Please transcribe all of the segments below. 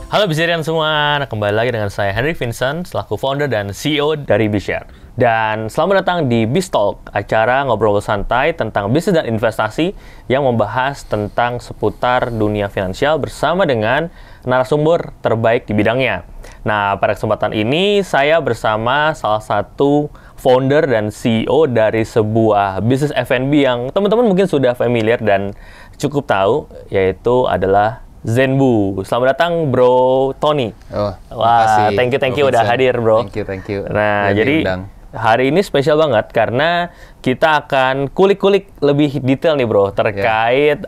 Halo Bizarian semua, nah, kembali lagi dengan saya Henry Vincent selaku founder dan CEO dari Bizshare. Dan selamat datang di BizTalk, acara ngobrol santai tentang bisnis dan investasi yang membahas tentang seputar dunia finansial bersama dengan narasumber terbaik di bidangnya. Nah, pada kesempatan ini saya bersama salah satu founder dan CEO dari sebuah bisnis F&B yang teman-teman mungkin sudah familiar dan cukup tahu, yaitu adalah Zenbu. Selamat datang Bro Tony. Oh, wah, thank you udah hadir, Bro. Thank you. Nah, jadi hari ini spesial banget karena kita akan kulik-kulik lebih detail nih, Bro, terkait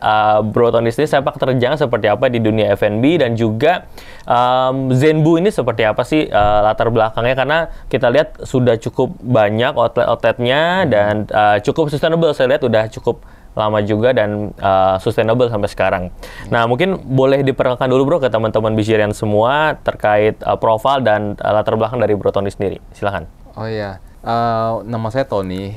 Bro Tony sendiri sepak terjang seperti apa di dunia F&B dan juga Zenbu ini seperti apa sih latar belakangnya, karena kita lihat sudah cukup banyak outlet-outletnya dan cukup sustainable. Saya lihat udah cukup lama juga dan sustainable sampai sekarang. Nah, mungkin boleh diperkenalkan dulu, Bro, ke teman-teman Bizarian semua terkait profil dan latar belakang dari Bro Tony sendiri. Silahkan. Oh iya, nama saya Tony.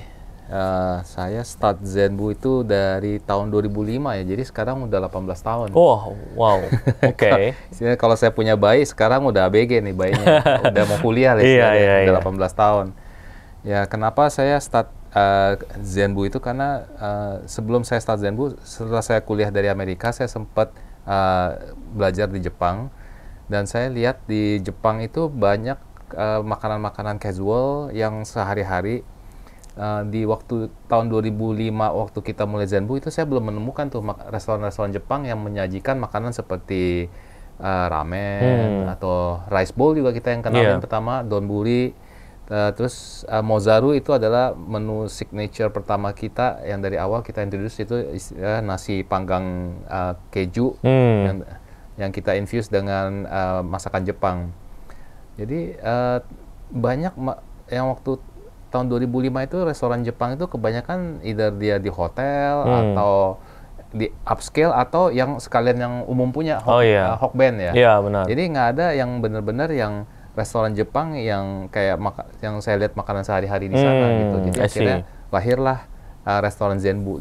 Saya start Zenbu itu dari tahun 2005 ya, jadi sekarang udah 18 tahun. Oh, wow. Oke. Kalau saya punya bayi, sekarang udah ABG nih bayinya. Udah mau kuliah lah, udah 18 tahun. Ya, kenapa saya start Zenbu itu karena sebelum saya start Zenbu, setelah saya kuliah dari Amerika, saya sempat belajar di Jepang, dan saya lihat di Jepang itu banyak makanan-makanan casual yang sehari-hari. Di waktu tahun 2005 waktu kita mulai Zenbu itu saya belum menemukan tuh restoran-restoran Jepang yang menyajikan makanan seperti ramen atau rice bowl juga kita yang kenalin pertama, donburi. Terus Mozaru itu adalah menu signature pertama kita yang dari awal kita introduce, itu nasi panggang keju yang kita infuse dengan masakan Jepang. Jadi banyak yang waktu tahun 2005 itu restoran Jepang itu kebanyakan either dia di hotel atau di upscale atau yang sekalian yang umum punya Hokben ya. Iya, benar. Jadi nggak ada yang benar-benar yang restoran Jepang yang kayak yang saya lihat makanan sehari-hari di sana gitu. Jadi akhirnya lahirlah restoran Zenbu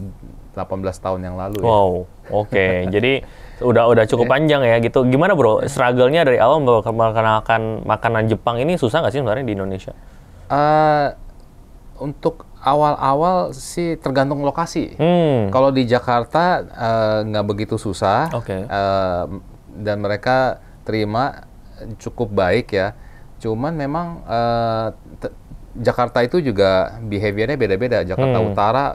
18 tahun yang lalu. Wow, oke. Jadi udah cukup panjang ya gitu. Gimana, Bro? Struggle-nya dari awal memperkenalkan makanan Jepang ini susah nggak sih sebenarnya di Indonesia? Untuk awal-awal sih tergantung lokasi. Kalau di Jakarta nggak begitu susah, dan mereka terima cukup baik ya. Cuman memang Jakarta itu juga behaviornya beda-beda. Jakarta Utara,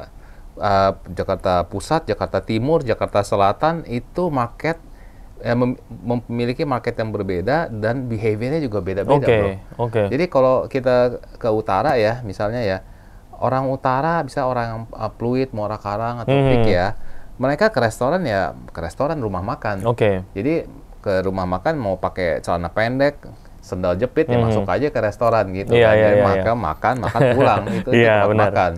Jakarta Pusat, Jakarta Timur, Jakarta Selatan itu market memiliki market yang berbeda dan behaviornya juga beda-beda, Bro. Jadi kalau kita ke utara ya, misalnya ya, orang utara bisa orang yang Pluit, Muara Karang atau Pik ya, mereka ke restoran rumah makan. Jadi ke rumah makan mau pakai celana pendek, sendal jepit, ya masuk aja ke restoran gitu. Jadi makan pulang itu tempat makan.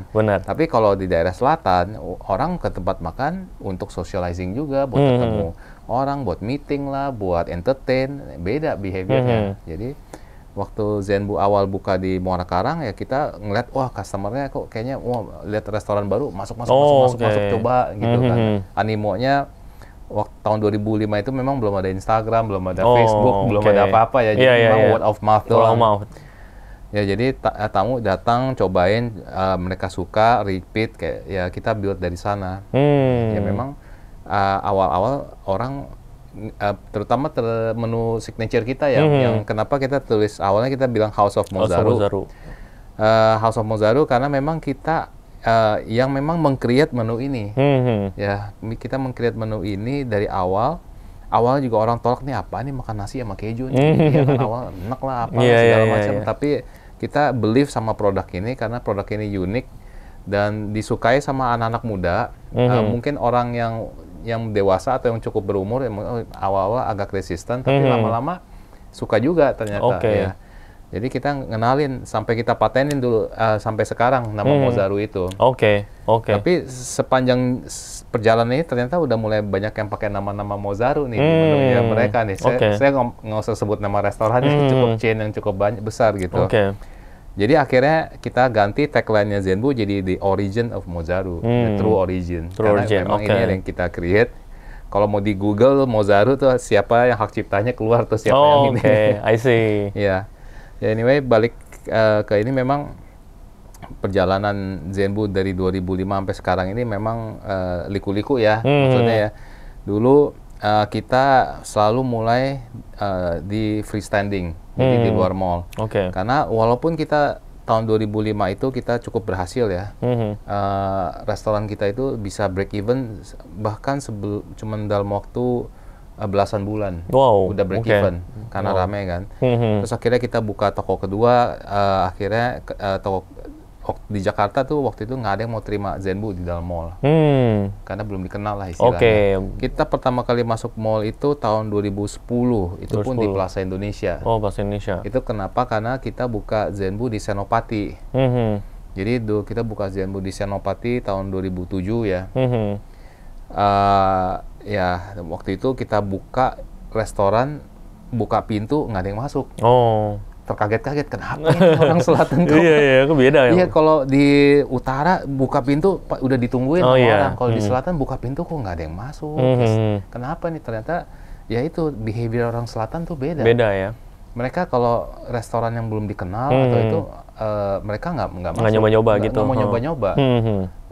Tapi kalau di daerah selatan, orang ke tempat makan untuk socializing juga, buat ketemu orang, buat meeting lah, buat entertain, beda behaviornya. Jadi waktu Zenbu awal buka di Muara Karang ya, kita ngeliat wah customernya kok kayaknya lihat restoran baru, masuk coba gitu kan. Animonya waktu tahun 2005 itu memang belum ada Instagram, belum ada Facebook, belum ada apa-apa ya, jadi memang word of mouth doang. Ya, jadi tamu datang, cobain, mereka suka, repeat, kayak ya kita build dari sana. Ya memang awal-awal orang, terutama menu signature kita ya, yang kenapa kita tulis awalnya kita bilang House of Mozaru. House of Mozaru karena memang kita yang memang meng-create menu ini. Ya, kita meng-create menu ini dari awal. Awalnya juga orang tolak, nih apa nih makan nasi sama keju nih. Ya kan awal enak lah apa segala macam. Tapi kita believe sama produk ini karena produk ini unik dan disukai sama anak-anak muda. Mungkin orang yang dewasa atau yang cukup berumur awal-awal agak resisten, tapi lama-lama suka juga ternyata ya. Jadi kita ngenalin sampai kita patenin dulu sampai sekarang nama Mozaru itu. Tapi sepanjang perjalanan ini ternyata udah mulai banyak yang pakai nama-nama Mozaru nih di menunya mereka nih. Saya nggak usah sebut nama restorannya, cukup chain yang cukup besar gitu. Jadi akhirnya kita ganti tagline-nya Zenbu jadi The Origin of Mozaru, the True Origin. Karena memang ini yang kita create kalau mau di Google Mozaru tuh siapa yang hak ciptanya keluar tuh siapa yang ini. Oke, I see. Ya, anyway balik ke ini memang perjalanan Zenbu dari 2005 sampai sekarang ini memang liku-liku ya, maksudnya ya. Dulu kita selalu mulai di freestanding, jadi di luar mall. Karena walaupun kita tahun 2005 itu kita cukup berhasil ya. Restoran kita itu bisa break even bahkan cuman dalam waktu belasan bulan. Udah break even karena rame kan. Terus akhirnya kita buka toko kedua, akhirnya toko di Jakarta tuh waktu itu nggak ada yang mau terima Zenbu di dalam mall. Karena belum dikenal lah istilahnya. Kita pertama kali masuk mall itu tahun 2010, itu pun di Plaza Indonesia. Plaza Indonesia. Itu kenapa? Karena kita buka Zenbu di Senopati. Jadi kita buka Zenbu di Senopati tahun 2007 ya. Ya waktu itu kita buka restoran, buka pintu nggak ada yang masuk. Terkaget-kaget, kenapa ini orang selatan kok? Iya, itu beda ya. Iya, kalau di utara buka pintu udah ditungguin sama orang. Kalau di selatan buka pintu kok nggak ada yang masuk. Terus, kenapa nih? Ternyata ya itu behavior orang selatan tuh beda. Beda ya. Mereka kalau restoran yang belum dikenal atau itu mereka nggak masuk. Nggak nyoba-nyoba gitu. Nggak mau nyoba-nyoba.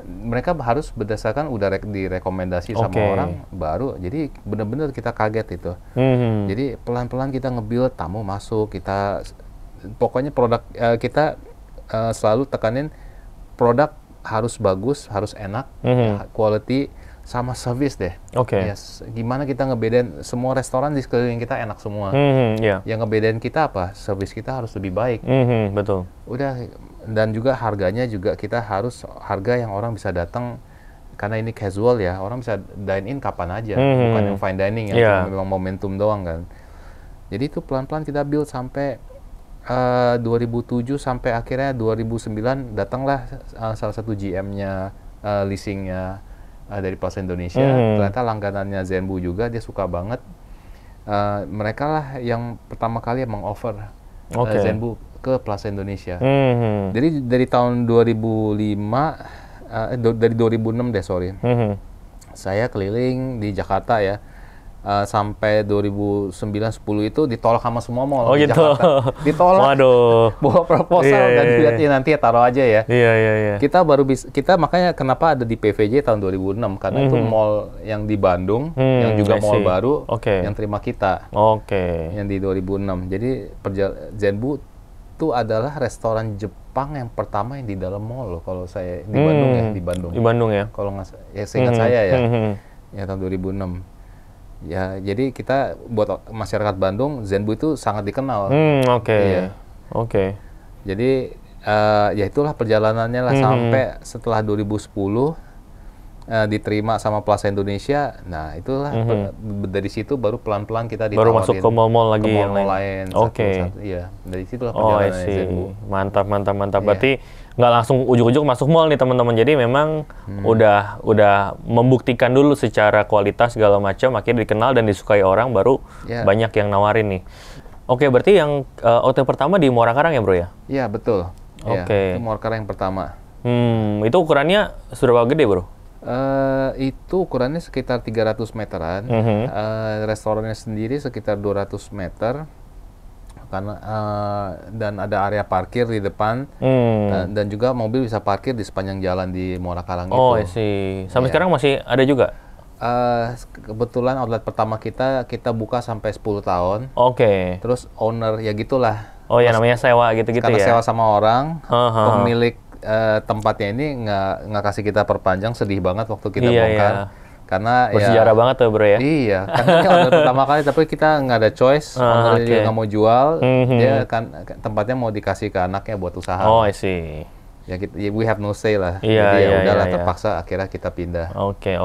Mereka harus berdasarkan udah direkomendasi sama orang baru. Jadi benar-benar kita kaget itu. Jadi pelan-pelan kita nge-build, tamu masuk, kita pokoknya produk kita selalu tekanin produk harus bagus, harus enak, quality sama service deh. Gimana kita ngebedain semua restoran di sekeliling kita enak semua. Yang ngebedain kita apa? Service kita harus lebih baik. Betul. Udah, dan juga harganya juga kita harus harga yang orang bisa datang karena ini casual ya, orang bisa dine in kapan aja, bukan yang fine dining ya, memang momentum doang kan. Jadi itu pelan-pelan kita build sampai 2007 sampai akhirnya 2009 datanglah salah satu GM-nya leasingnya dari Plaza Indonesia. Ternyata langganannya Zenbu juga, dia suka banget. Mereka lah yang pertama kali meng-offer Zenbu ke Plaza Indonesia. Jadi dari tahun 2005 dari 2006 deh saya keliling di Jakarta ya. Sampai 2009-10 itu ditolak sama semua mall di Jakarta. Ditolak. Waduh. Bawa proposal dan lihat nanti ya taruh aja ya. Iya. Kita baru kita makanya kenapa ada di PVJ tahun 2006 karena itu mall yang di Bandung yang juga mall baru yang terima kita. Yang di 2006. Jadi Zenbu itu adalah restoran Jepang yang pertama yang di dalam mall loh kalau saya di Bandung ya, di Bandung. Di Bandung ya. Kalau nggak seingat saya ya. Ya tahun 2006. Ya, jadi kita buat masyarakat Bandung, Zenbu itu sangat dikenal. Jadi ya itulah perjalanannya lah sampai setelah 2010 diterima sama Plaza Indonesia. Nah, itulah dari situ baru pelan-pelan kita ditawarin. Baru masuk ke mall-mall lagi yang lain. Iya, dari situlah perjalanannya Zenbu. Mantap. Berarti nggak langsung ujuk-ujuk masuk mall nih teman-teman. Jadi memang udah membuktikan dulu secara kualitas segala macam, akhirnya dikenal dan disukai orang, baru banyak yang nawarin nih. Berarti yang outlet pertama di Muara Karang ya bro ya? Iya betul. Itu Muara Karang yang pertama. Itu ukurannya seberapa gede bro? Itu ukurannya sekitar 300 meteran. Restorannya sendiri sekitar 200 meter. Karena dan ada area parkir di depan dan juga mobil bisa parkir di sepanjang jalan di Muara Karang itu. Sampai sekarang masih ada juga? Kebetulan outlet pertama kita buka sampai 10 tahun. Terus owner ya gitulah. Namanya sewa gitu-gitu ya? Karena sewa sama orang, pemilik tempatnya ini nggak kasih kita perpanjang, sedih banget waktu kita bongkar. Karena bersejarah banget tuh bro ya. Iya, karena ini order pertama kali tapi kita nggak ada choice, ownernya juga nggak mau jual, dia kan tempatnya mau dikasih ke anaknya buat usaha. I see. Ya we have no say lah. Jadi ya udahlah terpaksa akhirnya kita pindah. Oke.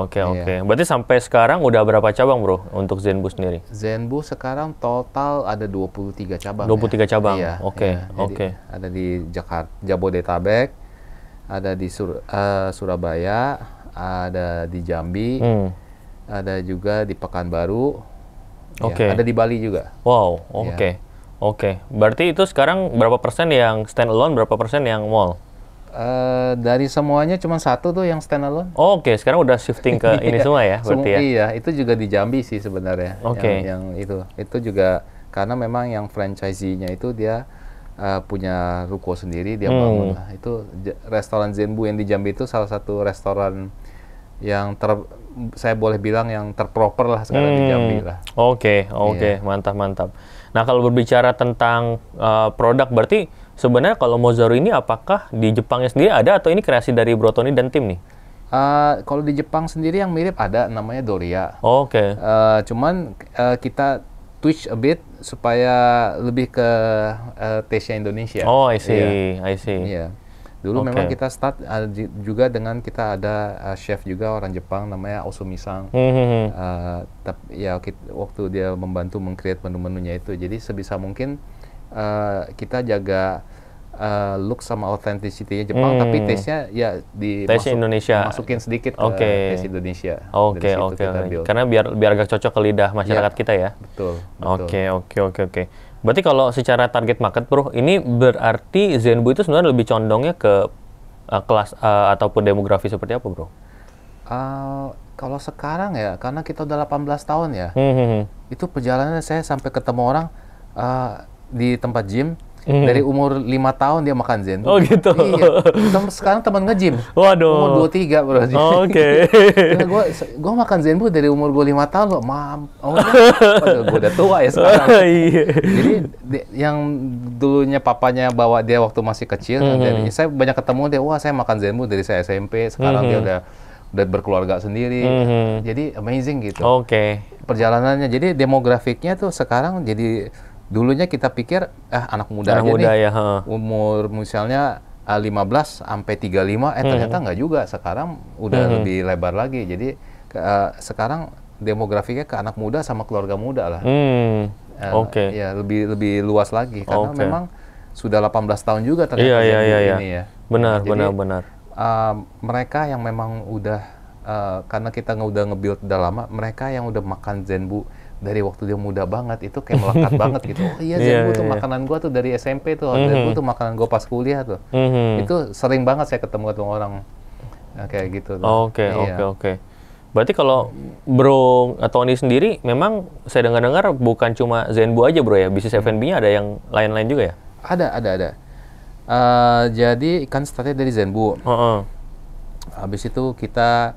Berarti sampai sekarang udah berapa cabang bro untuk Zenbu sendiri? Zenbu sekarang total ada 23 cabang. 23 cabang. Iya. Oke. Ada di Jakarta, Jabodetabek, ada di Surabaya, ada di Jambi, ada juga di Pekanbaru, ada di Bali juga. Wow, oke. Berarti itu sekarang berapa persen yang stand alone, berapa persen yang mall? Dari semuanya cuma satu tuh yang standalone. Oke, sekarang udah shifting ke ini semua ya, berarti ya? Iya, itu juga di Jambi sih sebenarnya. Oke. Yang itu juga karena memang yang franchisee-nya itu dia punya ruko sendiri, dia bangun lah. Itu restoran Zenbu yang di Jambi itu salah satu restoran yang saya boleh bilang yang terproper lah sekarang di Jambi lah. Oke, Iya. mantap. Nah, kalau berbicara tentang produk, berarti sebenarnya kalau Mozaru ini apakah di Jepangnya sendiri ada atau ini kreasi dari Bro Tony dan tim nih? Kalau di Jepang sendiri yang mirip ada, namanya Doria. Oke. Cuman kita twitch a bit supaya lebih ke taste-nya Indonesia. Oh, I see. Iya. Dulu memang kita start juga dengan kita ada chef juga orang Jepang namanya Osumi-san. Waktu dia membantu meng-create menu-menunya itu. Jadi sebisa mungkin kita jaga look sama authenticity-nya Jepang, tapi taste-nya ya masukin sedikit ke taste Indonesia. Oke. Karena biar agak cocok ke lidah masyarakat kita ya. Betul. Oke. Berarti kalau secara target market, Bro, ini berarti Zenbu itu sebenarnya lebih condongnya ke kelas ataupun demografi seperti apa, Bro? Kalau sekarang ya, karena kita udah 18 tahun ya, itu perjalanannya saya sampai ketemu orang di tempat gym, dari umur 5 tahun dia makan Zenbu. Oh gitu? Iya. Sekarang teman nge-gym. Waduh. Umur 23 bro. Oke. Gue makan Zenbu dari umur gue 5 tahun loh. Gue udah tua ya sekarang. Iya. Jadi yang dulunya papanya bawa dia waktu masih kecil, saya banyak ketemu dia, wah saya makan Zenbu dari saya SMP, sekarang dia udah berkeluarga sendiri. Jadi amazing gitu. Oke. Perjalanannya, jadi demografiknya tuh sekarang jadi, dulunya kita pikir anak muda aja nih, umur misalnya 15 sampai 35, ternyata nggak juga. Sekarang udah lebih lebar lagi. Jadi sekarang demografiknya ke anak muda sama keluarga muda lah. Ya lebih luas lagi karena memang sudah 18 tahun juga ternyata ini ya. Benar. Mereka yang memang udah karena kita udah nge-build udah lama, mereka yang udah makan Zenbu dari waktu dia muda banget, itu kayak melekat banget gitu. Oh iya, Zenbu tuh makanan gua tuh dari SMP tuh. Zenbu tuh makanan gua pas kuliah tuh. Itu sering banget saya ketemu orang kayak gitu. Oke. Berarti kalau Bro Tony sendiri, memang saya dengar-dengar bukan cuma Zenbu aja, Bro ya. Bisnis F&B-nya ada yang lain-lain juga ya? Ada. Jadi kan startnya dari Zenbu. Habis itu kita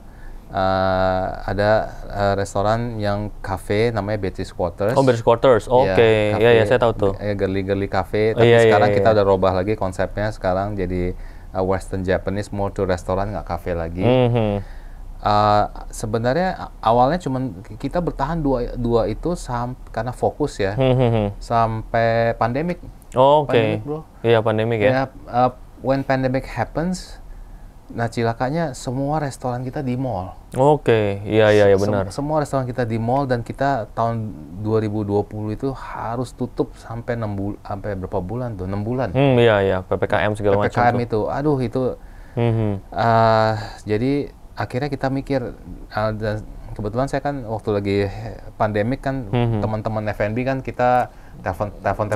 ada restoran yang cafe namanya Beatrice Quarters. Oh, Beatrice Quarters. Oke. Iya, saya tahu tuh. Girly cafe. Tapi sekarang kita udah robah lagi konsepnya. Sekarang jadi Western Japanese, more to restoran, nggak cafe lagi. Sebenarnya awalnya cuman kita bertahan dua itu karena fokus ya. Sampai pandemik. Oke. Iya, pandemik ya. When pandemic happens, nah cilakanya semua restoran kita di mall. Oke, iya benar. Semua restoran kita di mall, dan kita tahun 2020 itu harus tutup sampai sampai berapa bulan tuh? 6 bulan. Iya, PPKM segala macam. PPKM itu, aduh itu. Jadi akhirnya kita mikir, dan kebetulan saya kan waktu lagi pandemik kan teman-teman F&B kan kita telepon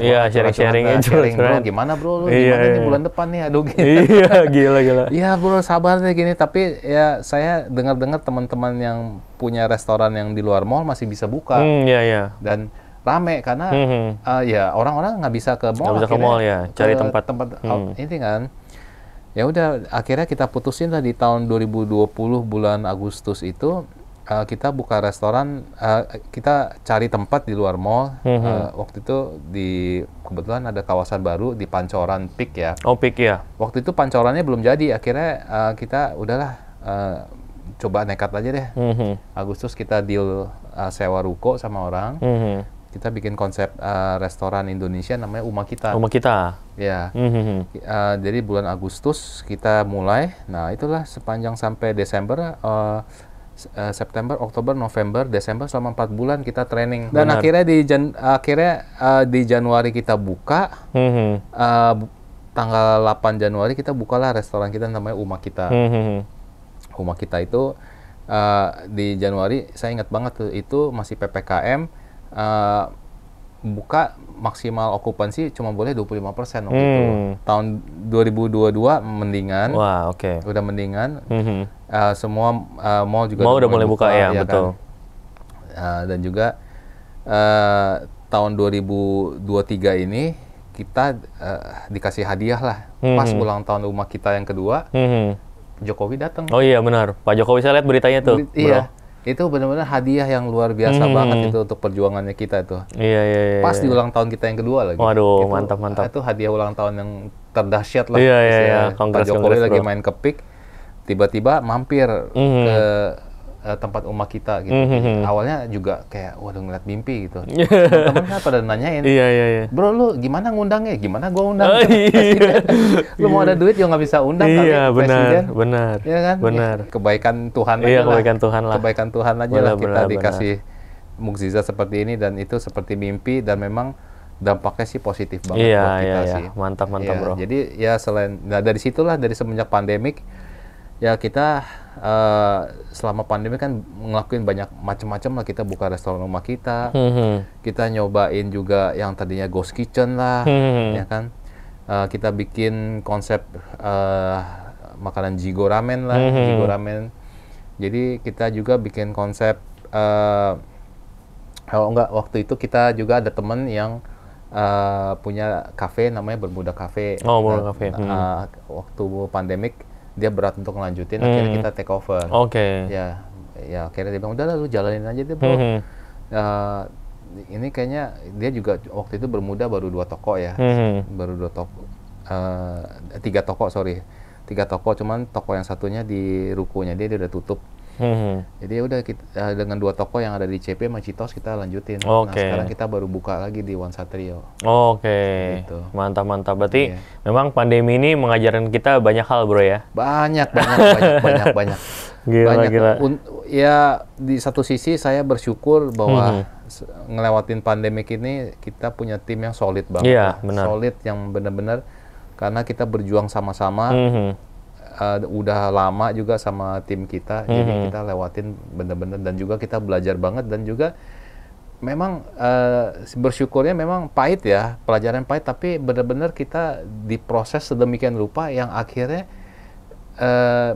sharing bro, gimana bro lu gimana nih bulan depan nih, aduh gitu. Iya, gila. Iya bro, sabar deh gini. Tapi ya saya dengar teman-teman yang punya restoran yang di luar mall masih bisa buka. Iya. Dan rame karena ya orang-orang nggak bisa ke mall. Nggak bisa ke mall ya, cari tempat ini kan. Ya udah, akhirnya kita putusin lah di tahun 2020 bulan Agustus itu. Kita buka restoran, kita cari tempat di luar mall. Waktu itu kebetulan ada kawasan baru di Pancoran Peak ya. Oh, Peak ya. Waktu itu Pancorannya belum jadi, akhirnya kita udahlah coba nekat aja deh. Agustus kita deal sewa ruko sama orang. Kita bikin konsep restoran Indonesia namanya Uma Kita. Uma Kita. Ya. Jadi bulan Agustus kita mulai. Nah itulah sepanjang sampai Desember. September, Oktober, November, Desember, selama 4 bulan kita training. Dan akhirnya di Januari kita buka. Tanggal 8 Januari kita bukalah restoran kita namanya Uma Kita. Uma Kita itu di Januari, saya ingat banget tuh, itu masih PPKM. buka maksimal okupansi cuma boleh 25% waktu itu. Tahun 2022 mendingan. Wah, oke. Udah mendingan. Semua mall juga udah mulai buka ya, betul. Kan? Dan juga tahun 2023 ini kita dikasih hadiah lah. Pas ulang tahun rumah kita yang kedua, Jokowi datang. Oh iya benar, Pak Jokowi saya lihat beritanya tuh. Iya. Itu benar-benar hadiah yang luar biasa banget itu untuk perjuangannya kita itu. Iya. Pas di ulang tahun kita yang kedua lagi. Waduh, mantap. Itu hadiah ulang tahun yang terdahsyat lah. Iya. Pak Jokowi lagi main ke PIK, tiba-tiba mampir ke tempat rumah kita gitu. Awalnya juga kayak waduh ngeliat mimpi gitu. Teman-teman pada nanyain, iya. Bro lu gimana ngundangnya? Gimana gua undang Lu mau ada duit juga nggak bisa undang kali presiden. Benar. Iya kan? Benar. Kebaikan Tuhan aja lah. Kebaikan Tuhan aja lah kita dikasih mukjizat seperti ini, dan itu seperti mimpi, dan memang dampaknya sih positif banget buat kita sih. Mantap bro. Jadi ya selain dari situlah, dari semenjak pandemik ya kita selama pandemi kan ngelakuin banyak macam-macam lah. Kita buka restoran rumah kita, kita nyobain juga yang tadinya ghost kitchen lah, ya kan. Kita bikin konsep makanan Jigo Ramen lah, Jigo Ramen. Jadi kita juga bikin konsep waktu itu kita juga ada temen yang punya kafe namanya Bermuda Cafe. Bermuda Cafe. Waktu pandemik dia berat untuk ngelanjutin, akhirnya kita take over. Ya akhirnya dia bilang, udah lah lu jalanin aja deh bro. Ini kayaknya dia juga waktu itu Bermuda baru 2 toko ya. Baru 2 toko. 3 toko, sorry. 3 toko, cuman toko yang satunya di rukonya dia udah tutup. Jadi udah kita, dengan 2 toko yang ada di CP sama Citos kita lanjutin. Nah sekarang kita baru buka lagi di One Satrio. Gitu. Mantap. Berarti memang pandemi ini mengajarkan kita banyak hal bro ya? Banyak. Gila. Ya di satu sisi saya bersyukur bahwa ngelewatin pandemik ini kita punya tim yang solid banget. Iya, benar. Solid yang benar-benar, karena kita berjuang sama-sama. Udah lama juga sama tim kita, jadi kita lewatin bener-bener, dan juga kita belajar banget, dan juga memang bersyukurnya memang pahit ya, pelajaran pahit, tapi bener-bener kita diproses sedemikian rupa yang akhirnya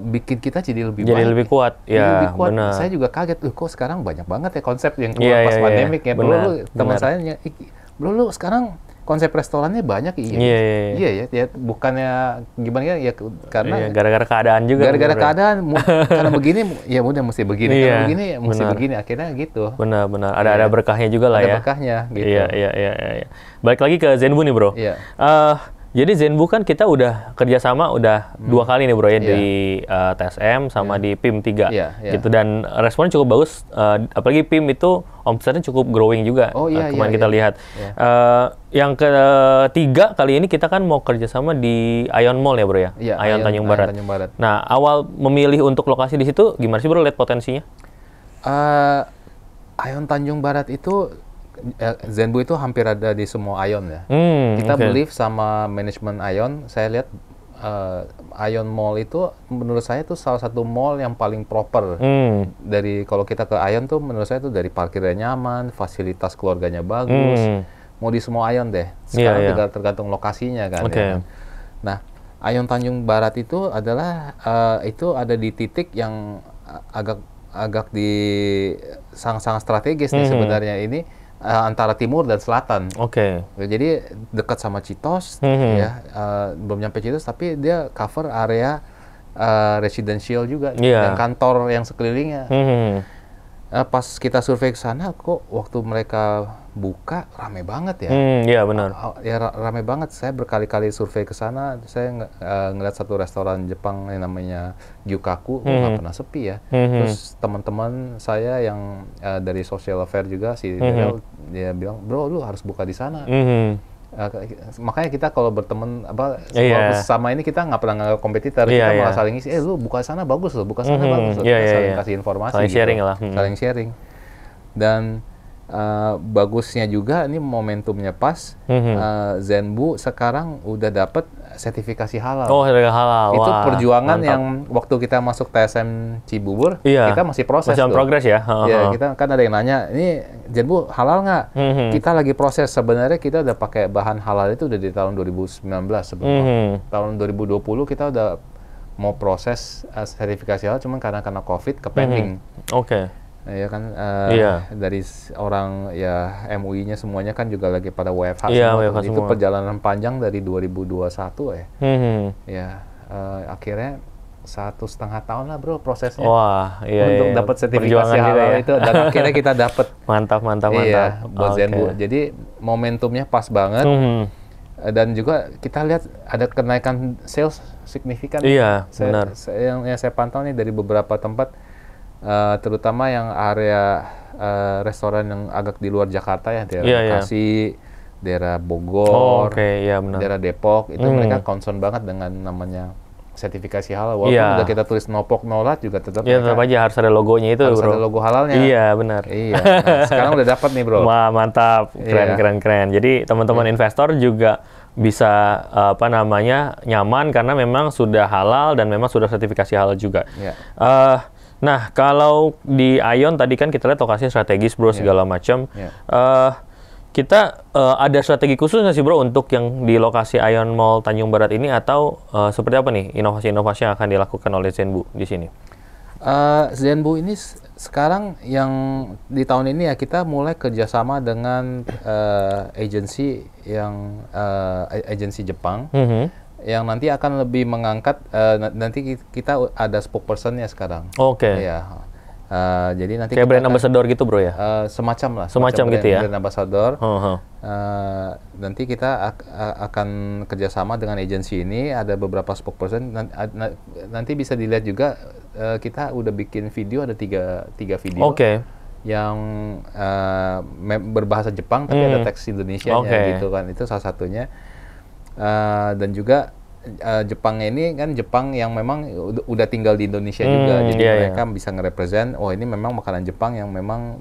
bikin kita jadi lebih kuat. Ya, lebih kuat. Benar. Saya juga kaget, kok sekarang banyak banget ya konsep yang keluar pas pandemik ya. Teman saya, bro lu sekarang konsep restorannya banyak. Iya ya, bukannya gimana ya, karena gara-gara keadaan juga. Gara-gara keadaan, karena begini ya udah mesti begini, karena begini ya mesti begini, akhirnya gitu. Benar. Ada berkahnya juga lah ya. Ada berkahnya gitu. Iya. Balik lagi ke Zenbu nih bro. Iya. Jadi Zenbu kan kita udah kerjasama 2 kali nih bro ya, di TSM sama di PIM 3 gitu, dan responnya cukup bagus, apalagi PIM itu omsetnya cukup growing juga. Kemarin kita lihat. Yang ketiga kali ini kita kan mau kerjasama di Ion Mall ya bro ya, Ion Tanjung Barat. Nah awal memilih untuk lokasi di situ gimana sih bro, lihat potensinya? Ion Tanjung Barat itu Zenbu itu hampir ada di semua Ion ya. Kita believe sama manajemen Ion. Saya lihat Ion Mall itu menurut saya itu salah satu mall yang paling proper. Dari kalau kita ke Ion tuh menurut saya itu dari parkirnya nyaman, fasilitas keluarganya bagus. Mau di semua Ion deh. Sekarang tinggal tergantung lokasinya kan. Ya. Nah, Ion Tanjung Barat itu adalah itu ada di titik yang agak di sangat strategis nih sebenarnya ini. Antara timur dan selatan. Jadi dekat sama Citos, ya belum nyampe Citos, tapi dia cover area residential juga, dan kantor yang sekelilingnya. Pas kita survei ke sana, kok waktu mereka buka rame banget ya. Iya benar. Ya rame banget. Saya berkali-kali survei ke sana, saya ngeliat satu restoran Jepang yang namanya Gyukaku, nggak pernah sepi ya. Terus teman-teman saya yang dari social affair juga, si Daryl, dia bilang, bro lu harus buka di sana. Makanya kita kalau berteman sama ini kita nggak pernah nganggap kompetitor, kita malah saling isi, lu buka sana bagus loh, buka sana bagus loh, kita saling kasih informasi, saling sharing lah, saling sharing. Dan bagusnya juga ini momentumnya pas. Zenbu sekarang udah dapat sertifikasi halal. Oh, sertifikasi halal. Itu wah, perjuangan mantap. yang waktu kita masuk TSM Cibubur, kita masih proses. Masih progres ya. Ya, kita kan ada yang nanya, ini Zenbu halal nggak? Kita lagi proses. Sebenarnya kita udah pakai bahan halal itu udah di tahun 2019 sebelumnya. Tahun 2020 kita udah mau proses sertifikasi halal, cuman karena COVID pending. Oke. Ya kan, dari orang ya MUI-nya semuanya kan juga lagi pada WFH semua. Itu perjalanan panjang dari 2021 ya. Ya, akhirnya 1,5 tahun lah bro prosesnya. Wah, untuk dapat sertifikasi halal itu, dan akhirnya kita dapat. Mantap. Iya, buat Zenbu. Jadi momentumnya pas banget. Dan juga kita lihat ada kenaikan sales signifikan. Iya, benar. Yang saya pantau nih dari beberapa tempat, terutama yang area restoran yang agak di luar Jakarta ya, daerah Bekasi, daerah Bogor, daerah Depok, itu mereka concern banget dengan namanya sertifikasi halal. Walaupun udah kita tulis no pork no lard juga tetap. Iya, tetap aja harus ada logonya itu, harus bro. ada logo halalnya. Iya, benar. Iya. Nah, sekarang udah dapat nih, bro. Wah, mantap. Keren. Jadi teman-teman investor juga bisa nyaman karena memang sudah halal dan memang sudah sertifikasi halal juga. Nah, kalau di Ion tadi kan kita lihat lokasinya strategis, bro, segala macam. Kita ada strategi khusus nggak sih, bro, untuk yang di lokasi Ion Mall Tanjung Barat ini, atau seperti apa nih inovasi-inovasi yang akan dilakukan oleh Zenbu di sini? Zenbu ini sekarang yang di tahun ini ya kita mulai kerjasama dengan agensi Jepang. Yang nanti akan lebih mengangkat, nanti kita ada spokesperson-nya sekarang. Oke. Ya. Jadi nanti kayak brand ambassador gitu, bro ya? Semacam lah. Semacam gitu ya? Brand ambassador. Nanti kita akan kerjasama dengan agensi ini, ada beberapa spokesperson. Nanti bisa dilihat juga, kita udah bikin video, ada tiga video. Yang berbahasa Jepang, tapi ada teks Indonesianya gitu kan. Itu salah satunya. Dan juga Jepangnya ini kan Jepang yang memang udah tinggal di Indonesia juga, jadi mereka bisa nge-represent, oh ini memang makanan Jepang yang memang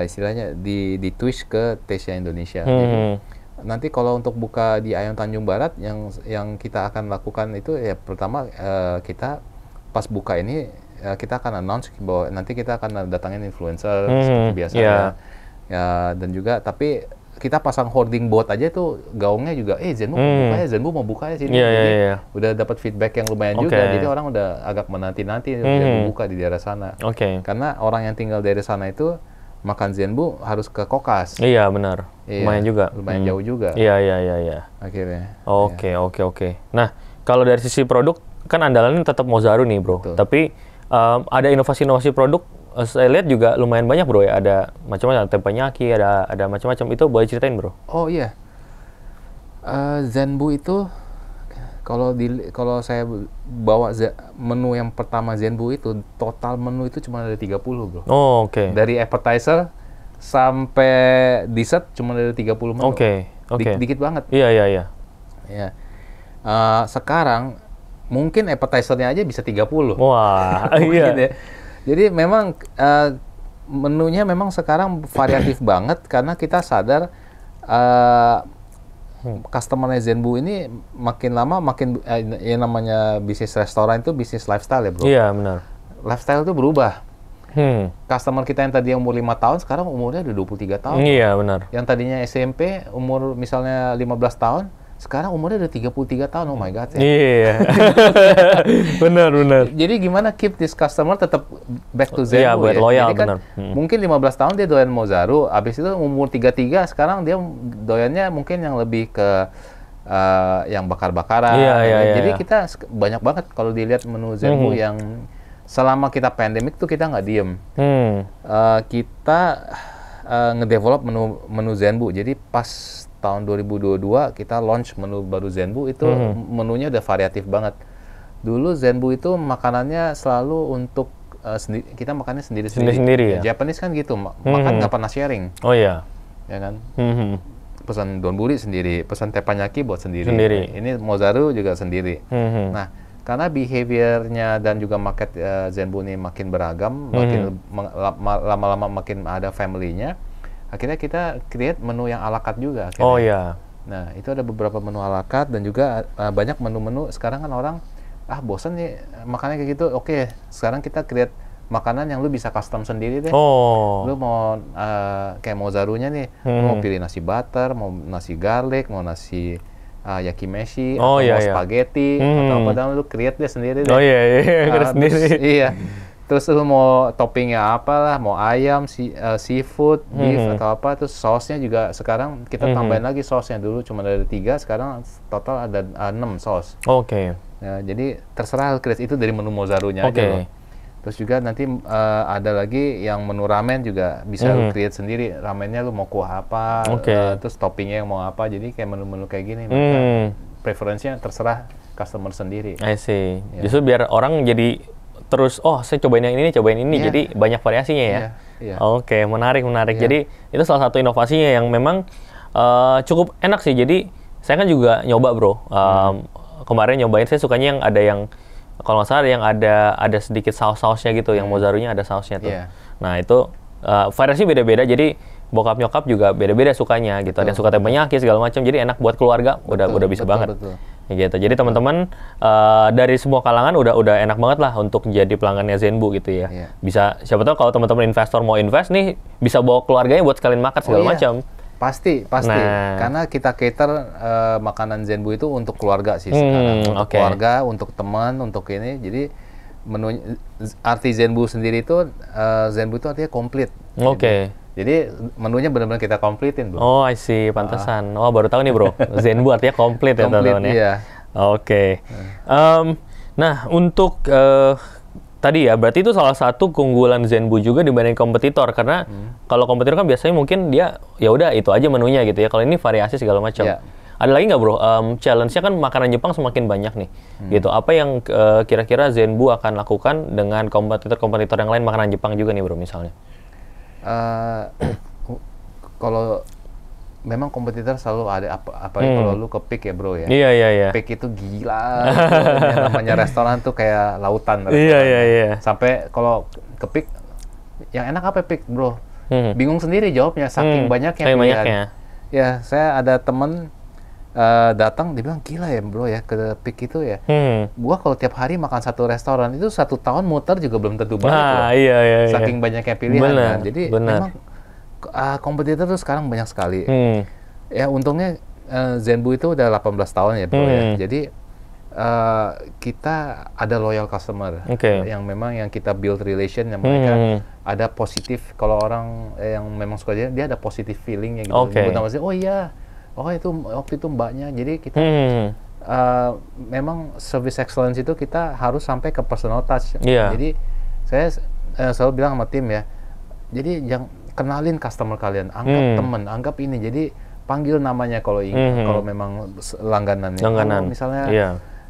istilahnya di twist ke taste Indonesia. Jadi, nanti kalau untuk buka di Ion Tanjung Barat, yang kita akan lakukan itu ya pertama, kita pas buka ini kita akan announce bahwa nanti kita akan datangin influencer seperti biasa ya, dan juga tapi kita pasang hoarding board aja tuh, gaungnya juga, Zenbu mau buka ya sini. Jadi udah dapat feedback yang lumayan juga, jadi orang udah agak menanti-nanti Zenbu buka di daerah sana. Karena orang yang tinggal dari sana itu makan Zenbu harus ke Kokas. Iya, benar. Lumayan juga. Lumayan jauh juga. Iya. Akhirnya. Oke. Nah, kalau dari sisi produk kan andalannya tetap Mozaru nih, bro. Betul. Tapi ada inovasi-inovasi produk. Saya lihat juga lumayan banyak, bro ya. Ada macam-macam, teppanyaki, ada macam-macam. Itu boleh ceritain, bro? Oh iya. Zenbu itu kalau saya bawa menu yang pertama Zenbu itu, total menu itu cuma ada 30, bro. Oh, oke. Dari appetizer sampai dessert cuma ada 30 menu. Oke. Dikit banget. Iya. Ya. Sekarang mungkin appetizer-nya aja bisa 30. Wah, iya. Ya. Jadi memang menunya memang sekarang variatif banget, karena kita sadar customer Zenbu ini makin lama makin yang namanya bisnis restoran itu bisnis lifestyle ya, bro. Iya, benar. Lifestyle itu berubah. Customer kita yang tadi umur 5 tahun sekarang umurnya udah 23 tahun. Iya, benar. Yang tadinya SMP umur misalnya 15 tahun, sekarang umurnya udah 33 tahun. Oh my God. Iya. Benar. Jadi gimana keep this customer tetap back to Zenbu? Iya, buat loyal, jadi kan benar. Mungkin 15 tahun dia doyan Mozaru, habis itu umur 33 sekarang dia doyannya mungkin yang lebih ke yang bakar-bakaran. Iya. Jadi kita banyak banget kalau dilihat menu Zenbu yang selama kita pandemik tuh kita nggak diem. Kita ngedevelop menu Zenbu. Jadi pas tahun 2022 kita launch menu baru Zenbu itu, menunya udah variatif banget. Dulu Zenbu itu makanannya selalu untuk kita makannya sendiri-sendiri. Ya? Japanese kan gitu, makan nggak pernah sharing. Oh iya. Ya kan? Pesan donburi sendiri, pesan teppanyaki buat sendiri. Sendiri. Ini Mozaru juga sendiri. Nah, karena behaviornya dan juga market Zenbu ini makin beragam, makin lama-lama makin ada family-nya. Akhirnya kita create menu yang ala carte juga. Akhirnya. Oh iya. Nah, itu ada beberapa menu ala carte dan juga banyak menu-menu. Sekarang kan orang, bosan nih makannya kayak gitu. Oke, sekarang kita create makanan yang lu bisa custom sendiri deh. Lu mau kayak mau zarunya nih, mau pilih nasi butter, mau nasi garlic, mau nasi yakimeshi, atau mau spaghetti, atau apa, dan lu create deh sendiri deh. Oh iya, create sendiri. Iya. Terus lu mau toppingnya apa lah, mau ayam, seafood, beef, atau apa, terus sausnya juga sekarang kita tambahin lagi sausnya. Dulu cuma ada 3, sekarang total ada 6 saus. Oke. Nah, jadi terserah create itu dari menu Mozarunya aja loh. Terus juga nanti ada lagi yang menu ramen juga bisa lu create sendiri. Ramennya lu mau kuah apa, terus toppingnya yang mau apa. Jadi kayak menu-menu kayak gini, preferensinya terserah customer sendiri. I see. Yeah. Justru biar orang jadi terus, saya cobain yang ini, jadi banyak variasinya ya. Oke, menarik. Jadi itu salah satu inovasinya yang memang cukup enak sih. Jadi saya kan juga nyoba bro. Kemarin nyobain, saya sukanya yang ada yang, kalau nggak salah yang ada sedikit saus-sausnya gitu, yang Mozarunya ada sausnya tuh. Nah itu variasi beda-beda, jadi bokap nyokap juga beda-beda sukanya gitu. Ada yang suka teppanyaki segala macam, jadi enak buat keluarga, udah bisa banget. Gitu. Jadi teman-teman dari semua kalangan udah enak banget lah untuk jadi pelanggannya Zenbu gitu ya. Bisa, siapa tahu kalau teman-teman investor mau invest nih, bisa bawa keluarganya buat sekalian makan segala macam. Pasti. Nah, karena kita cater makanan Zenbu itu untuk keluarga sih sekarang. Untuk keluarga, untuk teman, untuk ini. Jadi menu arti Zenbu sendiri itu, Zenbu itu artinya komplit. Jadi menunya benar-benar kita kompletin, bro. Oh, I see. Pantesan. Baru tahu nih, bro. Zenbu artinya komplit ya, teman-teman ya. Iya. Oke. Nah, untuk tadi ya, berarti itu salah satu keunggulan Zenbu juga dibanding kompetitor, karena kalau kompetitor kan biasanya mungkin dia ya udah itu aja menunya gitu ya. Kalau ini variasi segala macam. Ada lagi nggak, bro? Challenge-nya kan makanan Jepang semakin banyak nih. Gitu. Apa yang kira-kira Zenbu akan lakukan dengan kompetitor-kompetitor yang lain makanan Jepang juga nih, bro, misalnya? Kalau memang kompetitor selalu ada, apalagi kalau lu ke Peak ya, bro ya. Iya. Peak itu gila. Namanya restoran tuh kayak lautan. Iya. Sampai kalau ke Peak, yang enak apa Peak, bro? Bingung sendiri jawabnya, saking banyaknya pilihan. Ya, saya ada temen datang, dia bilang gila ya, bro ya, ke Peak itu ya. Gua kalau tiap hari makan satu restoran itu 1 tahun muter juga belum tentu balik loh. Iya. Saking banyaknya pilihan kan. Jadi memang kompetitor tuh sekarang banyak sekali. Ya untungnya Zenbu itu udah 18 tahun ya, bro ya. Jadi kita ada loyal customer yang memang yang kita build relation, yang mereka ada positif. Kalau orang yang memang suka dia ada positif feelingnya gitu. Itu waktu itu mbaknya. Jadi kita memang service excellence itu kita harus sampai ke personal touch. Jadi saya selalu bilang sama tim ya, jadi jangan kenalin customer kalian, anggap temen, anggap ini. Jadi panggil namanya kalau ingin, kalau memang langganan. Misalnya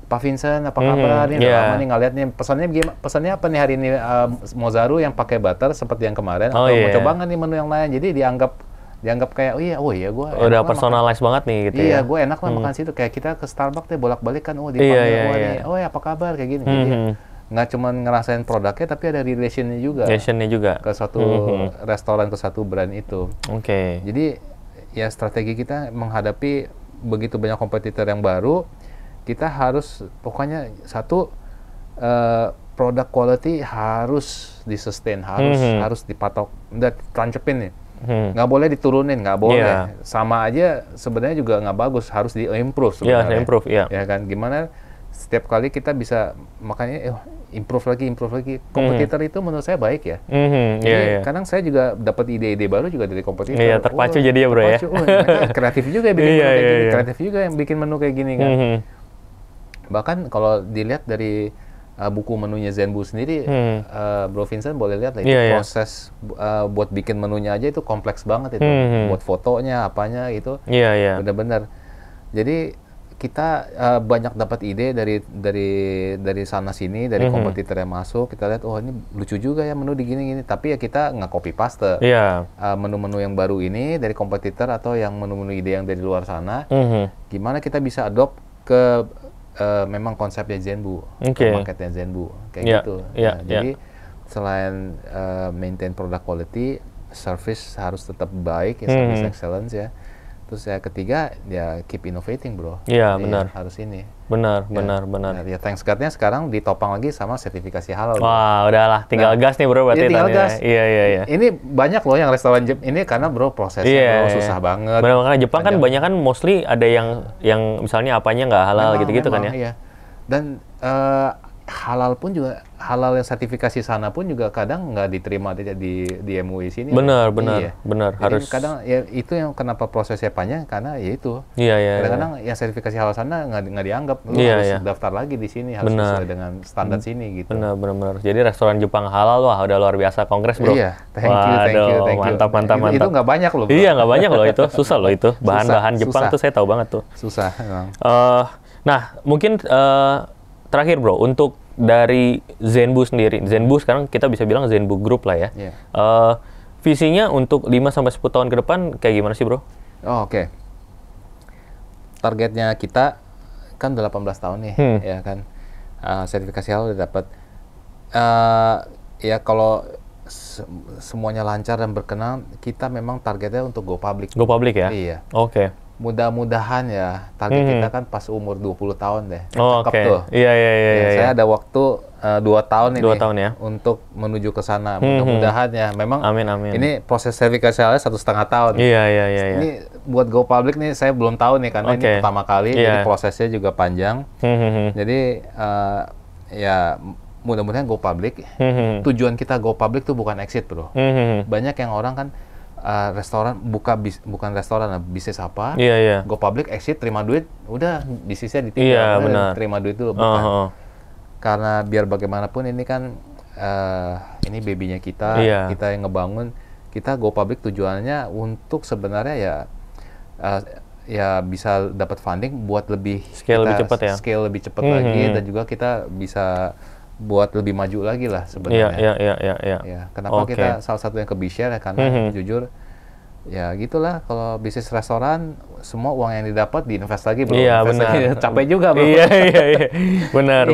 Pak Vincent, apa kabar nih? Lama nih ngeliat nih, pesannya apa nih hari ini, Mozaru yang pakai butter seperti yang kemarin, atau mau coba nggak nih menu yang lain? Jadi dianggap kayak gue udah personalize banget nih gitu. Iya, gue enak lah makan situ. Kayak kita ke Starbucks deh bolak-balik kan, dipanggil apa kabar kayak gini. Jadi nggak cuma ngerasain produknya, tapi ada relationnya juga. Ke suatu restoran, ke satu brand itu. Jadi ya strategi kita menghadapi begitu banyak kompetitor yang baru, kita harus pokoknya satu, produk quality harus disustain, harus dipatok, udah tancepin nih. Nggak boleh diturunin, nggak boleh. Sama aja sebenarnya juga nggak bagus, harus di-improve sebenarnya. Ya kan, gimana setiap kali kita bisa, makanya improve lagi. Kompetitor itu menurut saya baik ya. Jadi kadang saya juga dapat ide-ide baru juga dari kompetitor. Terpacu jadi ya, bro ya. Kreatif juga ya bikin menu kayak gini. Kreatif juga yang bikin menu kayak gini kan. Bahkan kalau dilihat dari buku menunya Zenbu sendiri, Bro Vincent boleh lihat lah, itu proses buat bikin menunya aja itu kompleks banget itu, buat fotonya, apanya itu, benar-benar. Jadi kita banyak dapat ide dari sana sini, dari kompetitor yang masuk, kita lihat ini lucu juga ya menu di gini-gini, tapi ya kita nggak copy paste menu-menu yang baru ini dari kompetitor atau yang menu-menu ide yang dari luar sana, gimana kita bisa adopt ke memang konsepnya Zenbu, marketnya Zenbu, kayak gitu. Jadi selain maintain product quality, service harus tetap baik, service excellence ya. Terus ya ketiga ya keep innovating bro. Iya benar. Harus ini. Benar. Ya thanks God-nya sekarang ditopang lagi sama sertifikasi halal. Wah udahlah, tinggal gas nih bro berarti. Tinggal gas. Iya. Ini banyak loh yang restoran Jepang ini karena bro prosesnya bro susah banget. Benar, makanya Jepang kan banyak kan mostly ada yang misalnya apanya nggak halal gitu-gitu kan ya. Iya. Dan halal pun juga, halal yang sertifikasi sana pun juga kadang nggak diterima di MUI sini. Benar. Jadi Harus. kadang ya itu yang kenapa prosesnya panjang karena ya itu. Iya. Kadang-kadang yang sertifikasi halal sana nggak dianggap. Lu harus daftar lagi di sini, harus sesuai dengan standar sini gitu. Benar. Jadi restoran Jepang halal wah udah luar biasa kongres bro. Iya. Thank you. Mantap. Itu nggak banyak loh. Bro. Iya nggak banyak loh itu, susah loh itu. Bahan-bahan Jepang tuh saya tahu banget tuh. Susah memang. Nah mungkin terakhir bro, untuk dari Zenbu sendiri, Zenbu sekarang kita bisa bilang Zenbu Group lah ya. Visinya untuk 5-10 tahun ke depan kayak gimana sih bro? Oke. Targetnya kita kan udah 18 tahun nih, ya kan. Sertifikasi halal udah dapat. Ya kalau semuanya lancar dan berkenan, kita memang targetnya untuk go public. Go public ya? Iya. Oke. Mudah-mudahan ya target kita kan pas umur 20 tahun deh. Oke. Tuh. Iya. Saya ada waktu 2 tahun ini 2 tahun ya? untuk menuju ke sana. Mudah-mudahan ya. Memang amin. Ini proses verifikasi halal 1,5 tahun. Iya. Ini buat go public nih saya belum tahu nih karena ini pertama kali. Jadi prosesnya juga panjang. Jadi ya mudah-mudahan go public. Tujuan kita go public tuh bukan exit bro. Banyak yang orang kan restoran bukan restoran, bisnis apa? Iya. Go public, exit, terima duit, udah bisnisnya ditinggal. Terima duit dulu, bukan. Karena biar bagaimanapun ini kan ini babynya kita, kita yang ngebangun. Kita go public tujuannya untuk sebenarnya ya bisa dapat funding buat scale lebih cepat ya. Scale lebih cepat lagi dan juga kita bisa buat lebih maju lagi lah sebenarnya. Iya. Kenapa kita salah satu yang ke B-Share ya karena jujur ya gitulah kalau bisnis restoran semua uang yang didapat diinvest lagi bro. Iya benar. Capek juga bro. Iya. Benar.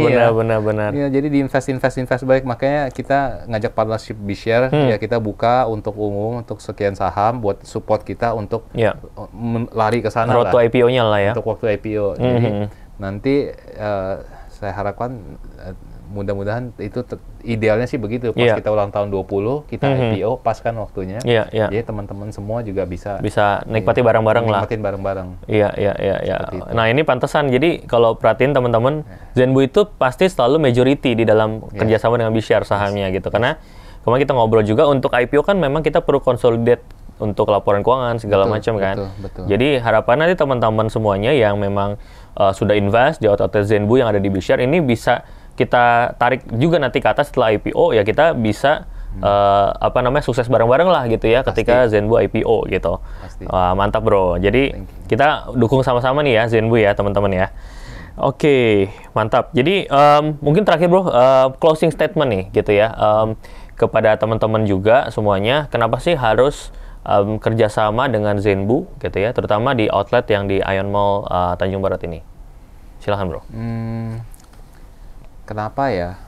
Iya jadi diinvest baik, makanya kita ngajak partnership B-Share ya, kita buka untuk umum untuk sekian saham buat support kita untuk lari ke sana lah. Waktu IPO-nya lah ya. Untuk waktu IPO. Jadi nanti saya harapkan mudah-mudahan itu idealnya sih begitu. Pas kita ulang tahun 20, kita IPO, pas kan waktunya. Jadi teman-teman semua juga bisa nikmati bareng-bareng lah. Nikmatin bareng-bareng. Iya. Nah, ini pantesan. Jadi kalau perhatiin teman-teman, Zenbu itu pasti selalu majority di dalam kerjasama dengan B-Share sahamnya gitu. Karena kemarin kita ngobrol juga untuk IPO kan memang kita perlu consolidate untuk laporan keuangan segala macam kan. Betul. Jadi harapan nanti teman-teman semuanya yang memang sudah invest di outlet Zenbu yang ada di B-Share ini bisa kita tarik juga nanti ke atas setelah IPO ya, kita bisa sukses bareng-bareng lah gitu ya. Pasti. Ketika Zenbu IPO gitu. Mantap bro. Jadi kita dukung sama-sama nih ya Zenbu ya teman-teman ya. Oke, mantap. Jadi mungkin terakhir bro, closing statement nih gitu ya, kepada teman-teman juga semuanya, kenapa sih harus kerjasama dengan Zenbu gitu ya, terutama di outlet yang di Ion Mall Tanjung Barat ini. Silahkan bro. Kenapa ya?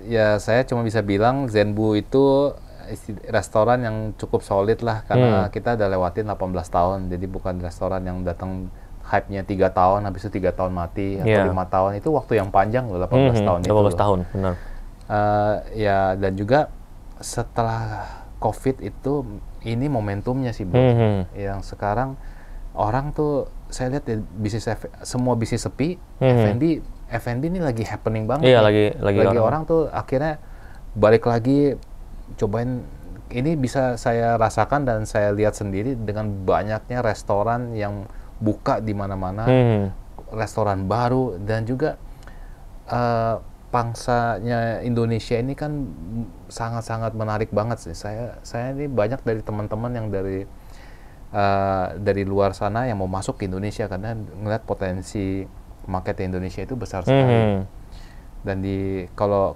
Ya saya cuma bisa bilang Zenbu itu restoran yang cukup solid lah, karena kita udah lewatin 18 tahun, jadi bukan restoran yang datang hype-nya 3 tahun, habis itu 3 tahun mati, atau 5 tahun, itu waktu yang panjang loh, 18 tahun itu. 18 tahun, benar. Ya, dan juga setelah COVID itu, ini momentumnya sih bro, yang sekarang orang tuh, saya lihat semua bisnis sepi, F&B ini lagi happening banget. Iya, lagi orang tuh akhirnya balik lagi, cobain. Ini bisa saya rasakan dan saya lihat sendiri dengan banyaknya restoran yang buka di mana-mana, restoran baru, dan juga pangsanya Indonesia ini kan sangat-sangat menarik banget sih. Saya ini banyak dari teman-teman yang dari luar sana yang mau masuk ke Indonesia karena ngeliat potensi market Indonesia itu besar sekali. Dan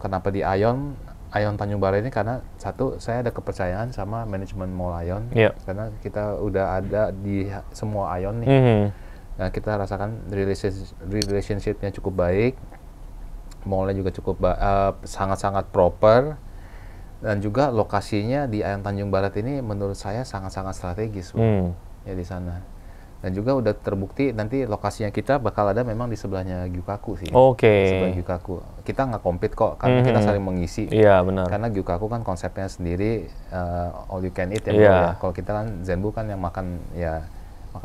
kenapa di Ion Tanjung Barat ini, karena satu, saya ada kepercayaan sama manajemen Mall Ion, karena kita udah ada di semua Ion nih. kita rasakan relationship-nya cukup baik, mall-nya juga cukup sangat-sangat proper, dan juga lokasinya di Ion Tanjung Barat ini menurut saya sangat-sangat strategis ya di sana. Dan juga udah terbukti nanti lokasinya kita bakal ada memang di sebelahnya Gyukaku sih. Sebelah Gyukaku. Kita nggak compete kok, karena kita saling mengisi. Iya, benar. Karena Gyukaku kan konsepnya sendiri all you can eat ya. Kalau kita kan Zenbu kan yang makan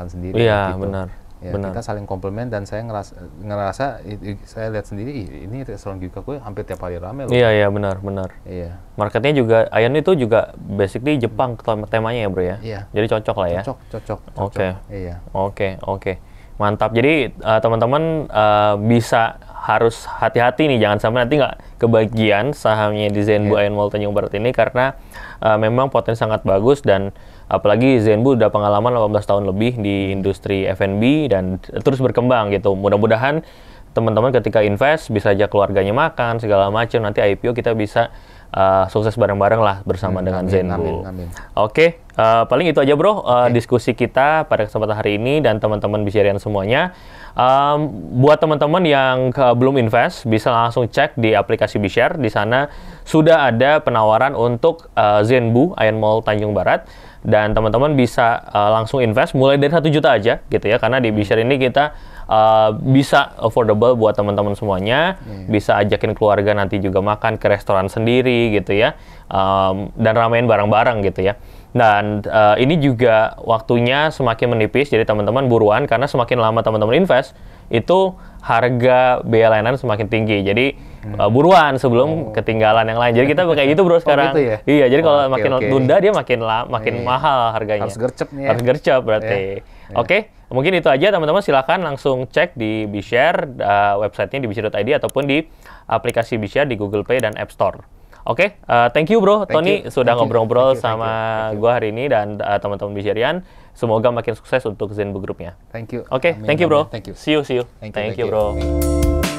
sendiri. Iya, gitu. benar. Ya, kita saling komplement, dan saya ngerasa saya lihat sendiri ini restoran Gyukaku hampir tiap hari rame loh. Iya, benar. Iya. Marketnya juga Ion itu juga basically Jepang temanya ya, Bro ya. Iya. Jadi cocok lah ya. Cocok. Oke. Iya. Oke. Mantap. Jadi teman-teman bisa harus hati-hati nih, jangan sampai nanti nggak kebagian sahamnya di Zenbu Ion Mall Tanjung Barat ini, karena memang potensi sangat bagus, dan apalagi Zenbu udah pengalaman 18 tahun lebih di industri F&B dan terus berkembang gitu. Mudah-mudahan teman-teman ketika invest bisa aja keluarganya makan segala macam, nanti IPO kita bisa sukses bareng-bareng lah bersama dengan Zenbu. Amin. Oke, paling itu aja Bro diskusi kita pada kesempatan hari ini, dan teman-teman Bisharian semuanya. Buat teman-teman yang belum invest, bisa langsung cek di aplikasi Bishare. Di sana sudah ada penawaran untuk Zenbu Ion Mall Tanjung Barat, dan teman-teman bisa langsung invest mulai dari 1 juta aja gitu ya, karena di Bishare ini kita bisa affordable buat teman-teman semuanya, bisa ajakin keluarga nanti juga makan ke restoran sendiri gitu ya, dan ramein bareng-bareng gitu ya. Dan ini juga waktunya semakin menipis, jadi teman-teman buruan, karena semakin lama teman-teman invest, itu harga biaya layanan semakin tinggi. Jadi buruan sebelum ketinggalan yang lain. Jadi kita kayak gitu Bro sekarang. Gitu ya? Iya, jadi kalau makin tunda dia makin mahal harganya. Harus gercep nih ya. Harus gercep berarti. Oke, mungkin itu aja teman-teman. Silakan langsung cek di Bishare, websitenya di bishare.id ataupun di aplikasi Bishare di Google Play dan App Store. Oke, thank you Bro Tony sudah ngobrol-ngobrol sama gua hari ini, dan teman-teman Bisharian. Semoga makin sukses untuk Zenbu Group-nya. Thank you. Oke, thank you Bro. Thank you. See you. Thank you Bro.